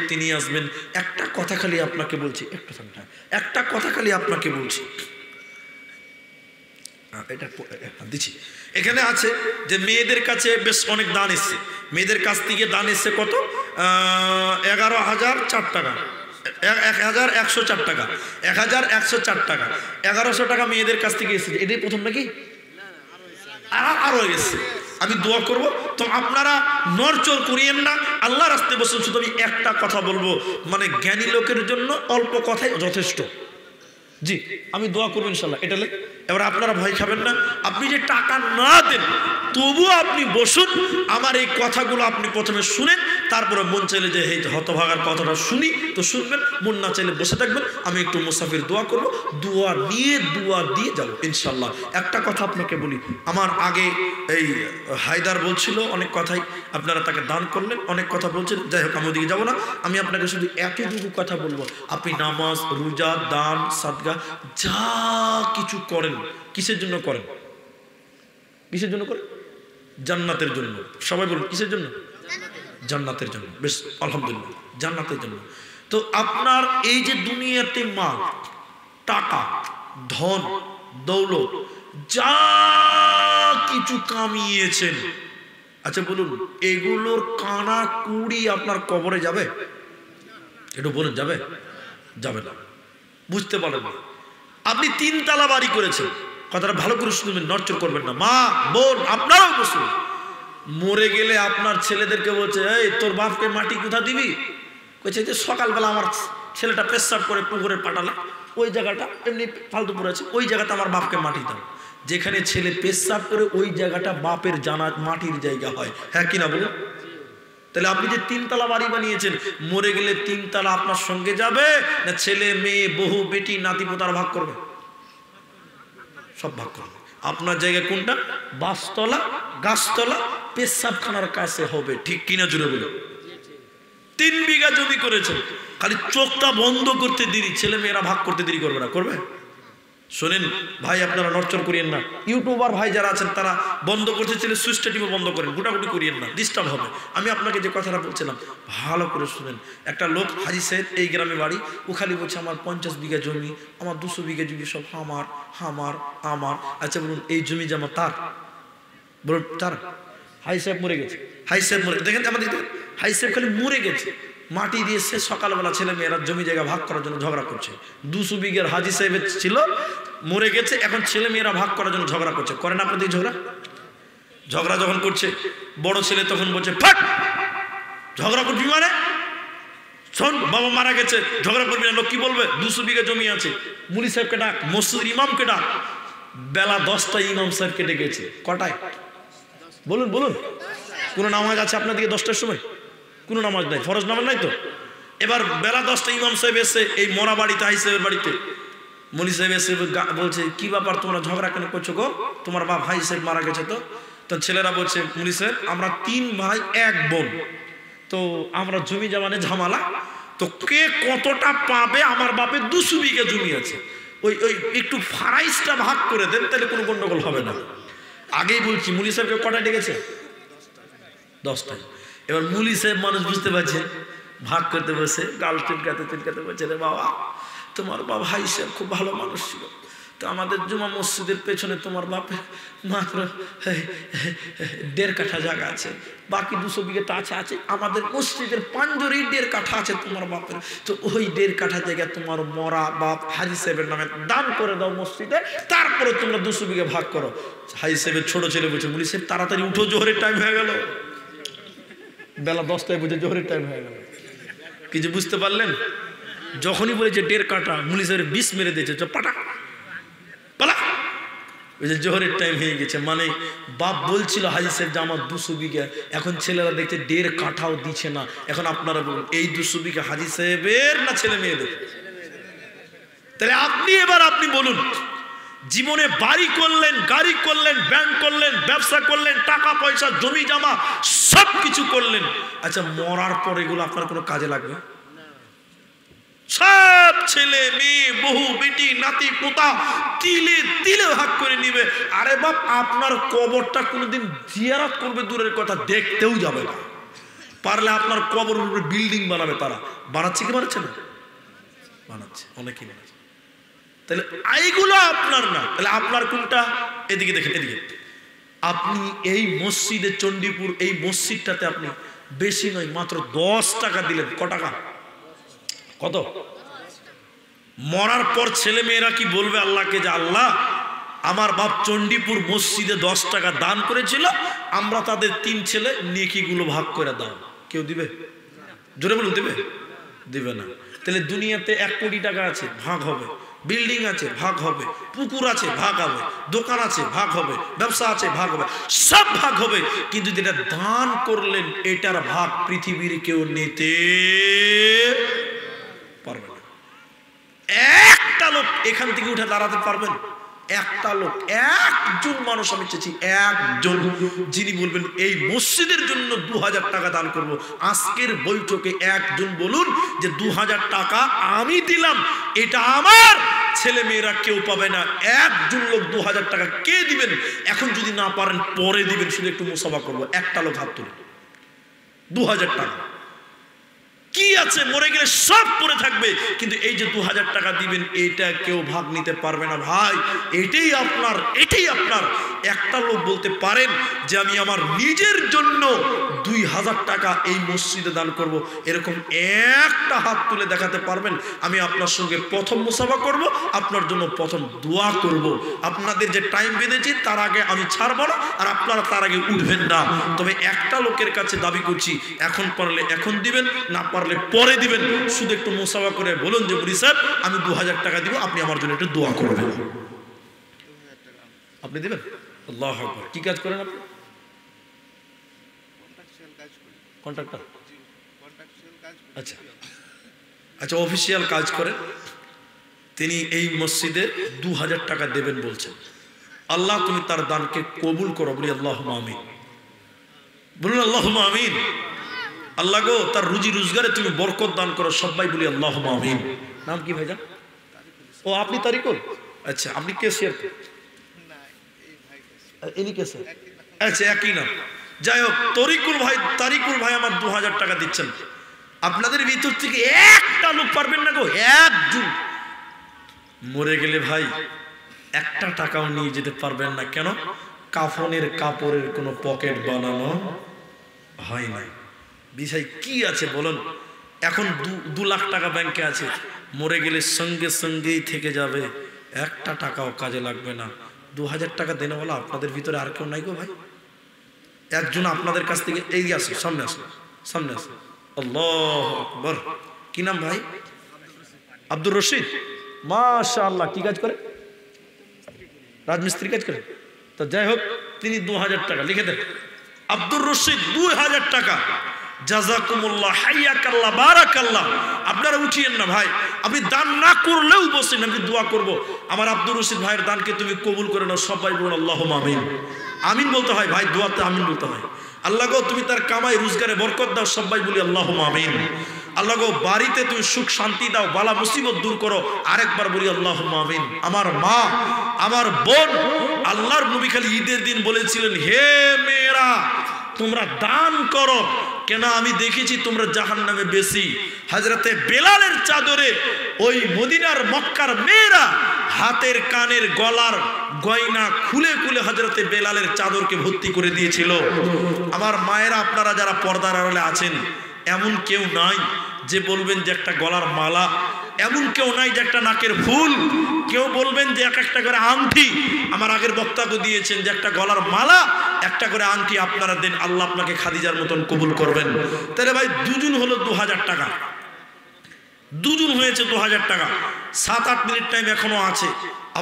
দেখতে নিয়ে আসবেন। একটা কথা খালি আপনাকে বলছি, একটা কথা খালি আপনাকে বলছি, এটা দিচ্ছি। এখানে আছে যে মেয়েদের কাছে বেশ অনেক দান এসছে, মেয়েদের কাছ থেকে দান এসছে কত, 11,004 টাকা, 1,104 টাকা, 1,104 টাকা, 1,100 টাকা মেয়েদের কাছ থেকে এসেছে। এটাই প্রথম নাকি? আরো এসছে। আমি দোয়া করব, তো আপনারা নড়চড় করিয়েন না, আল্লাহর রাস্তায় বসুন। শুধু আমি একটা কথা বলবো, মানে জ্ঞানী লোকের জন্য অল্প কথাই যথেষ্ট। জি, আমি দোয়া করবো ইনশাল্লাহ। এটা এবার আপনারা ভয় খাবেন না, আপনি যে টাকা না দেন তবুও আপনি বসুন, আমার এই কথাগুলো আপনি প্রথমে শুনেন, তারপরে মন চাইলে যে এই হতভাগার কথাটা শুনি তো শুনবেন, মন না চাইলে বসে থাকবেন। আমি একটু মুসাফির দোয়া করব, দোয়া দিয়ে যাবো ইনশাল্লাহ। একটা কথা আপনাকে বলি, আমার আগে এই হায়দার বলছিল অনেক কথাই, আপনারা তাকে দান করলেন, অনেক কথা বলছেন, যাই হোক আমি ওদিকে যাবো না। আমি আপনাকে শুধু এতটুকু কথা বলবো, আপনি নামাজ, রোজা, দান, সাদগা যা কিছু করেন, কিসের জন্য করেন? কিসের জন্য করেন? জান্নাতের জন্য। সবাই বলুন কিসের জন্য? জান্নাতের জন্য। বেশ, আলহামদুলিল্লাহ, জান্নাতের জন্য। তো আপনার এই যে দুনিয়াতে মাল, টাকা, ধন, দৌলত যা কিছু কামিয়েছেন, আচ্ছা বলুন এগুলোর কানা কুড়ি আপনার কবরে যাবে? একটু বলুন, যাবে? যাবে না। বুঝতে পারবেন না। আপনি 3 তালা বাড়ি করেছেন, কথাটা ভালো করে শুনবেন, নড়চড় করবেন না। মা, বোন, আপনারাও বসুন। মরে গেলে আপনার ছেলেদেরকে বলছে, এই তোর বাপকে মাটি কোথা দিবি? কইছে যে সকালবেলা আমার ছেলেটা পেশাব করে পুকুরে পাঠালা, ওই জায়গাটা এমনি ফালতু পড়ে আছে, ওই জায়গাটা আমার বাপকে মাটি দাও। যেখানে ছেলে পেশাব করে ওই জায়গাটা বাপের জানা মাটির জায়গা হয়, হ্যাঁ কিনা বলুন? তাহলে আপনি যে 3 তালা বাড়ি বানিয়েছেন, মরে গেলে 3 তালা আপনার সঙ্গে যাবে না ছেলে মেয়ে বহু বেটি নাতি পোতার ভাগ করবে? সব ভাগ করবে। আপনার জায়গা কোনটা? বাসতলা, গাছতলা, পেশাবখানার কাছে হবে, ঠিক কিনা জুড়ে বলে? 3 বিঘা জমি করেছেন, খালি চোখটা বন্ধ করতে দেরি, ছেলে মেয়েরা ভাগ করতে দেরি করবে না? করবে? শোনেন ভাই, আপনারা নড়চড় করিয়েন না। ইউটিউবার ভাই যারা আছেন তারা বন্ধ করতে চাইলে সুইচটা টিপে বন্ধ করেন, গুটাগুটি করিয়েন না, ডিস্টার্ব হবে। আমি আপনাকে যে কথাটা বলছিলাম ভালো করে শুনেন। একটা লোক হাজি সাহেব, এই গ্রামে বাড়ি, ও খালি বলছে আমার 50 বিঘা জমি, আমার 200 বিঘা জমি সব আমার আমার আমার। আচ্ছা বলুন এই জমি জমা তার? বলুন তার? হাজি সাহেব মরে গেছে, হাজি সাহেব মরে, দেখেন আমাদের হাজি সাহেব খালি মরে গেছে, মাটি দিয়েছে, সকালবেলা ছেলে মেয়েরা জমি জায়গা ভাগ করার জন্য ঝগড়া করছে। 200 বিঘার হাজি সাহেবের ছিল, মরে গেছে, এখন ছেলে মেয়েরা ভাগ করার জন্য ঝগড়া করছে। করেন আপনাদের ঝগড়া? ঝগড়া যখন করছে, বড় ছেলে তখন বলছে ফাট, ঝগড়া করবি মানে? শোন, বাবা মারা গেছে, ঝগড়া করবি না, লোক কি বলবে? 200 বিঘা জমি আছে, মুলি সাহেবকে ডাক, মসজিদের ইমামকে ডাক। বেলা 10টায় ইমাম সাহেবকে ডেকেছে। কটায়? বলুন বলুন। কোনো নামাজ আছে আপনাদেরকে 10টার সময়? কোনো নামাজ নাই, ফরজ নামাজ নাই তো। এবার বেলা 10টায় ইমাম সাহেব এসে এই মরা বাড়িতে, হাই সাহেবের বাড়িতে, মলি সাহেব এসে বলছে কি ব্যাপার তোমরা ঝগড়া কেন করছো গো? তোমার বাপ হাই সাহেব মারা গেছে তো। তো ছেলেরা বলছে মলি সাহেব আমরা 3 ভাই 1 বোন, তো আমরা জমি জমানে ঝামেলা, তো কে কতটা পাবে? আমার বাপের 200 বিঘা জমি আছে, ওই ওই একটু ফারাইজটা ভাগ করে দেন, তাহলে কোনো গন্ডগোল হবে না। আগেই বলছি মুলি সাহেবকে কটা ডেকেছে? 10টায়। এবার মুলি সাহেব মানুষ বুঝতে পারছেন, ভাগ করতে বসে গাল চুলকাতে চুলকাতে বলছে রে বাবা, তোমার বাবা হাই সাহেব খুব ভালো মানুষ ছিল, তো আমাদের জুমা মসজিদের পেছনে তোমার বাপের মাত্র 1.5 কাঠা জায়গা আছে, বাকি 200 বিঘাটা আছে আমাদের মসজিদের পাঞ্জরেই 1.5 কাঠা আছে তোমার বাপের, তো ওই 1.5 কাঠা জায়গা তোমার মরা বাপ হাজি সাহেবের নামে দান করে দাও মসজিদে, তারপরে তোমরা 200 বিঘা ভাগ করো। হাজি সাহেবের ছোট ছেলে বলছে মুলি সাহেব তাড়াতাড়ি উঠো, জোহরের টাইম হয়ে গেল। বেলা 10টায় বুঝে জোহরের টাইম হয়ে গেল। কিছু বুঝতে পারলেন? যখনই বলেছে 1.5 কাঠা, মুলি সাহেবের 20 মেরে দিয়েছে, পাটা পালা, ওই যে জোহরের টাইম হয়ে গেছে। মানে বাপ বলছিল হাজি সাহেব যে আমার 200 বিঘা, এখন ছেলেরা দেখছে 1.5 কাঠাও দিচ্ছে না। এখন আপনারা বলুন এই 200 বিঘা হাজি সাহেবের না ছেলে মেয়েদের? তাহলে আপনি বলুন, জীবনে বাড়ি করলেন, গাড়ি করলেন, ব্যাংক করলেন, ব্যবসা করলেন, টাকা পয়সা জমি জমা সব কিছু করলেন, আচ্ছা মরার পর এগুলো আপনার কোনো কাজে লাগবে? সব ছেলে মেয়ে বহু বেটি নাতি পোতা তিলে তিলে ভাগ করে নিবে। আরে বাপ, আপনার কবরটা কোনোদিন জিয়ারত করবে দূরের কথা, দেখতেও যাবে না। পারলে আপনার কবরের উপরে বিল্ডিং বানাবে। তারা বানাচ্ছে কি বানাচ্ছে না? বানাচ্ছে, অনেকেই বানাচ্ছে। তাহলে এইগুলো আপনার না, তাহলে আপনার কোনটা? এদিকে দেখেন, এদিকে। আপনি এই মসজিদে চণ্ডীপুর এই মসজিদটাতে আপনি বেশি নয় মাত্র 10 টাকা দিলেন। ক টাকা? কত? মরার পর ছেলে মেয়েরা কি বলবে আল্লাহকে যে আল্লাহ আমার বাপ চণ্ডীপুর মসজিদে 10 টাকা দান করেছিল, আমরা তাদের 3 ছেলে নেকিগুলো ভাগ করে দাও? কেউ দিবে? জোরে বলুন, দিবে? দিবে না। তাহলে দুনিয়াতে 1 কোটি টাকা আছে, ভাগ হবে। বিল্ডিং আছে, ভাগ হবে। পুকুর আছে, ভাগ হবে। দোকান আছে, ভাগ হবে। ব্যবসা আছে, ভাগ হবে। সব ভাগ হবে, কিন্তু যেটা দান করলেন এটার ভাগ পৃথিবীর কেউ নিতে পারবে না। একটা লোক এখান থেকে উঠে দাঁড়াতে পারবেন? একটা লোক, একজন মানুষ আমি চেয়েছি, একজন, যিনি বলবেন এই মসজিদের জন্য 2000 টাকা দান করব। আজকের বৈঠকে একজন বলুন যে 2000 টাকা আমি দিলাম, এটা আমার ছেলে মেয়েরা কেউ পাবে না। একজন লোক 2000 টাকা কে দিবেন? এখন যদি না পারেন পরে দিবেন, শুধু একটু মুসাফা করবো। একটা লোক হাত তুলে 2000 টাকা কি আছে? মরে গেলে সব পড়ে থাকবে, কিন্তু এই যে 2000 টাকা দিবেন এটা কেউ ভাগ নিতে পারবে না। ভাই এটাই আপনার, এটাই আপনার। একটা লোক বলতে পারেন যে আমি আমার নিজের জন্য 2000 টাকা এই মসজিদে দান করব, এরকম একটা হাত তুলে দেখাতে পারবেন? আমি আপনার সঙ্গে প্রথম মুসাফা করব, আপনার জন্য প্রথম দোয়া করব। আপনাদের যে টাইম বেঁধেছি তার আগে আমি ছাড়বো না, আর আপনারা তার আগে উঠবেন না। তবে একটা লোকের কাছে দাবি করছি, এখন পারলে এখন দিবেন, না পারলে পরে দিবেন। শুধু একটু মুসাফা করে বলুন যে মুরি সাহেব আমি 2000 টাকা দিব, আপনি আমার জন্য একটু দোয়া করবেন। আপনি দিবেন? আল্লাহু আকবার। কি কাজ করেন আপনি? কন্ট্রাক্টর? আচ্ছা আচ্ছা, অফিসিয়াল কাজ করেন। তিনি এই মসজিদে 2000 টাকা দেবেন বলছেন। আল্লাহ তুমি তার দানকে কবুল করো, বলি আল্লাহুম্মা আমিন। বলুন আল্লাহুম্মা আমিন। আল্লাহ গো তার রুজি রোজগারে তুমি বরকত দান করো, সবাই বলি আল্লাহুম্মা আমিন। নাম কি ভাইজান? ও আপনি তারিকুল? আচ্ছা, আপনি কে শেয়ার? ইনি কে স্যার? আচ্ছা, একই নাম। যাই হোক, তরিকুল ভাই, তারিকুল ভাই আমার 2000 টাকা দিচ্ছেন। আপনাদের ভিতর থেকে একটা লোক পারবেন না গো, একজন মরে গেলে ভাই একটা টাকাও নিয়ে যেতে পারবেন না। কেন? কাফনের কাপড়ের কোনো পকেট বানানো হয় নাই। বিষয় কি আছে বলুন? এখন 2 লাখ টাকা ব্যাংকে আছে, মরে গেলে সঙ্গে সঙ্গেই থেকে যাবে, একটা টাকাও কাজে লাগবে না। 2000 টাকা দেনে বলা আপনাদের ভিতরে আর কেউ নাই গো ভাই? একজন আপনাদের কাছ থেকে এই আসো, সামনে আসো, সামনে আসো। আল্লাহু আকবার। কি নাম ভাই? আব্দুর রশিদ। মাশাআল্লাহ। কি কাজ করে? রাজমিস্ত্রি কাজ করে। তো যাই হোক, তিনি 2000 টাকা লিখে দেন। আব্দুর রশিদ 2000 টাকা। জাযাকুমুল্লাহ, হাইয়াকাল্লাহ, বারাকাল্লাহ। আপনারা উঠিয়েন না ভাই, আপনি দান না করলেও বসেন, আমি দোয়া করব আমার আব্দুর রশিদ ভাইয়ের দানকে তুমি কবুল করে নাও। সবাই বলুন আল্লাহুম্মা আমিন। আমিন বলতে হয় ভাই, দোয়াতে আমিন বলতে হয়। আল্লাহ গো তুমি তার কামাই রোজগারে বরকত দাও, সবাই বলি আল্লাহুম্মা আমিন। আল্লাহ গো বাড়িতে তুমি সুখ শান্তি দাও, বালা মুসিবত দূর করো, আরেকবার বলি আল্লাহুম্মা আমিন। আমার মা, আমার বোন, আল্লাহর নবী খালি ঈদের দিন বলেছিলেন হে মেয়েরা তোমরা দান করো, কেন আমি দেখেছি তোমরা জাহান্নামে বেশি। হযরতে বেলালের চাদরে ওই মদিনার মক্কার মেয়েরা হাতের কানের গলার গয়না খুলে খুলে হযরতে বেলালের চাদরকে ভর্তি করে দিয়েছিল। আমার মায়েরা, আপনারা যারা পর্দার আড়ালে আছেন, এমন কেউ নাই যে বলবেন যে একটা গলার মালা, এমন কেউ নাই যে একটা নাকের ফুল, কেউ বলবেন যে এক একটা করে আংটি। আমার আগের বক্তাকে দিয়েছেন যে একটা গলার মালা, একটা করে আংটি আপনারা দেন, আল্লাহ আপনাকে খাদিজার মতন কবুল করবেন। তাহলে ভাই দুজন হলো 2000 টাকা, দুজন হয়েছে 2000 টাকা। 7-8 মিনিট টাইম এখনো আছে।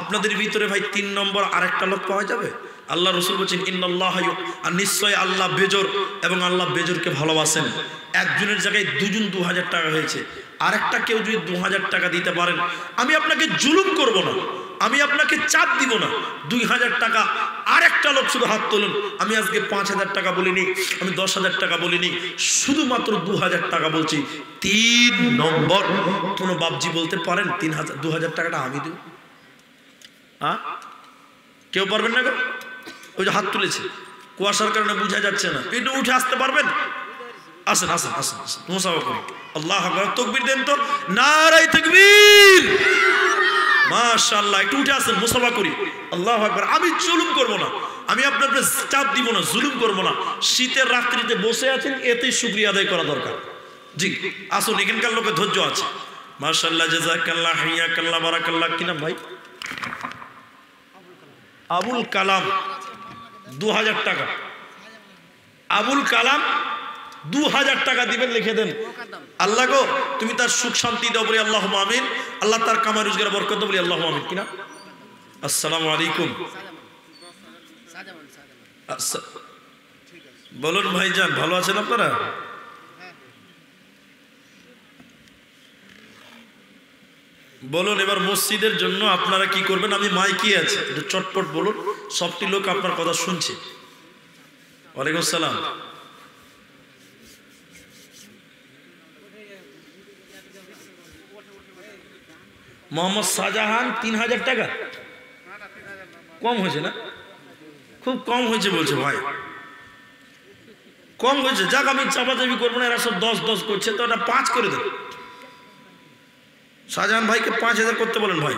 আপনাদের ভিতরে ভাই 3 নম্বর আরেকটা লোক পাওয়া যাবে? আল্লাহ রসুল বলছেন ইন্নাল্লাহ, আর নিশ্চয় আল্লাহ বেজর, এবং আল্লাহ বেজরকে ভালোবাসেন। একজনের জায়গায় দুজন 2000 টাকা হয়েছে। আরেকটা কেউ যদি 2000 টাকা দিতে পারেন, আমি আপনাকে জুলুম করব না, আমি আপনাকে চাপ দিব না। 2000 টাকা। আরেকটা লোক শুধু হাত তুলুন। আমি আজকে 5000 টাকা বলিনি, আমি 10,000 টাকা বলিনি, শুধুমাত্র 2000 টাকা বলছি। 3 নম্বর কোনো বাপজি বলতে পারেন 2000 টাকাটা আমি দেব? কেউ পারবেন না গো? ওই যে হাত তুলেছে, কুয়াশার কারণে বোঝা যাচ্ছে না, একটু উঠে আসতে পারবেন? আসেন আসেন আসেন আসেন, মুসাফা করি। আল্লাহু আকবার, তাকবীর দেন তো, নারায়ে তাকবীর, মাশাআল্লাহ। একটু উঠে আসেন, মুসাফা করি। আল্লাহু আকবার। আমি জুলুম করব না, আমি আপনার উপরে চাপ দিব না, জুলুম করব না। শীতের রাত্রিতে বসে আছেন, এতেই শুকরিয়া আদায় করা দরকার। জি আসুন, এখানকার লোকের ধৈর্য আছে। মাশাআল্লাহ, জাযাকাল্লাহ, হাইয়াকাল্লাহ, বারাকাল্লাহ। কি নাম ভাই? আবুল কালাম, 2000 টাকা। আবুল কালাম 2000 টাকা দিবেন, লিখে দেন। আল্লাহ গো তুমি তার সুখ শান্তি দাও বলি আল্লাহুম্মা আমিন। আল্লাহ তার কামাই রোজগার বরকত দাও বলি আল্লাহুম্মা আমিন। কিনা? আসসালামু আলাইকুম। বলুন ভাইজান, ভালো আছেন আপনারা? বলুন এবার মসজিদের জন্য আপনারা কি করবেন? আমি মাইকি আছে, একটু চটপট বলুন, সবটি লোক আপনার কথা শুনছে। ওয়ালাইকুম আসসালাম। মোহাম্মদ শাহজাহান 3000 টাকা। কম হয়েছে না? খুব কম হয়েছে বলছে ভাই, কম হয়েছে। যাক, আমি চাপাচাপি করবো না, এরা সব 10-10 করছে, তো এটা 5 করে দেন। শাহজাহান ভাইকে 5000 করতে বলেন ভাই,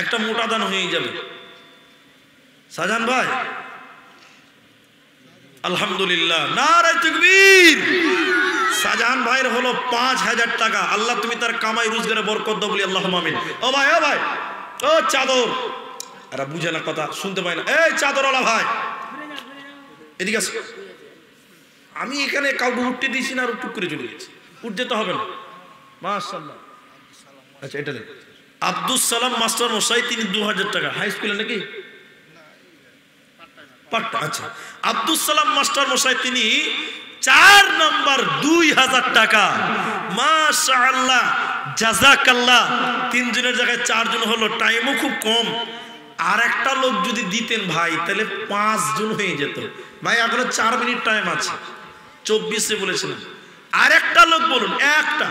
একটা মোটা দান হয়ে যাবে। শাহজাহান ভাই, আলহামদুলিল্লাহ, নারায়ে তাকবীর। শাহজাহান ভাইয়ের হলো 5000 টাকা। আল্লাহ তুমি তার কামাই রোজগারে বরকত দাও বলি আল্লাহুম্মা আমিন। ও ভাই, ও ভাই, ও চাদর, এরা বুঝে না কথা, শুনতে পায় না। এই চাদরওয়ালা ভাই, এদিকে আসো। আমি এখানে কাউকে উঠতে দিয়েছি না, আর টুক করে চলে গেছি, উঠতে তো হবে না। মাশাআল্লাহ। আচ্ছা, এটা দেন। আব্দুস সালাম মাস্টার মশাই, তিনি 2000 টাকা। হাই স্কুলে নাকি? পাট্টা। আচ্ছা, আব্দুস সালাম মাস্টার মশাই, তিনি 4 নাম্বার 2000 টাকা। মাশাআল্লাহ, জাযাকাল্লাহ। 3 জনের জায়গায় 4 জন হলো, টাইমও খুব কম। আর একটা লোক যদি দিতেন ভাই, তাহলে 5 জন হয়ে যেত ভাই। এখনো 4 মিনিট টাইম আছে, 24-এ বলেছিলাম। আর একটা লোক বলুন, একটা।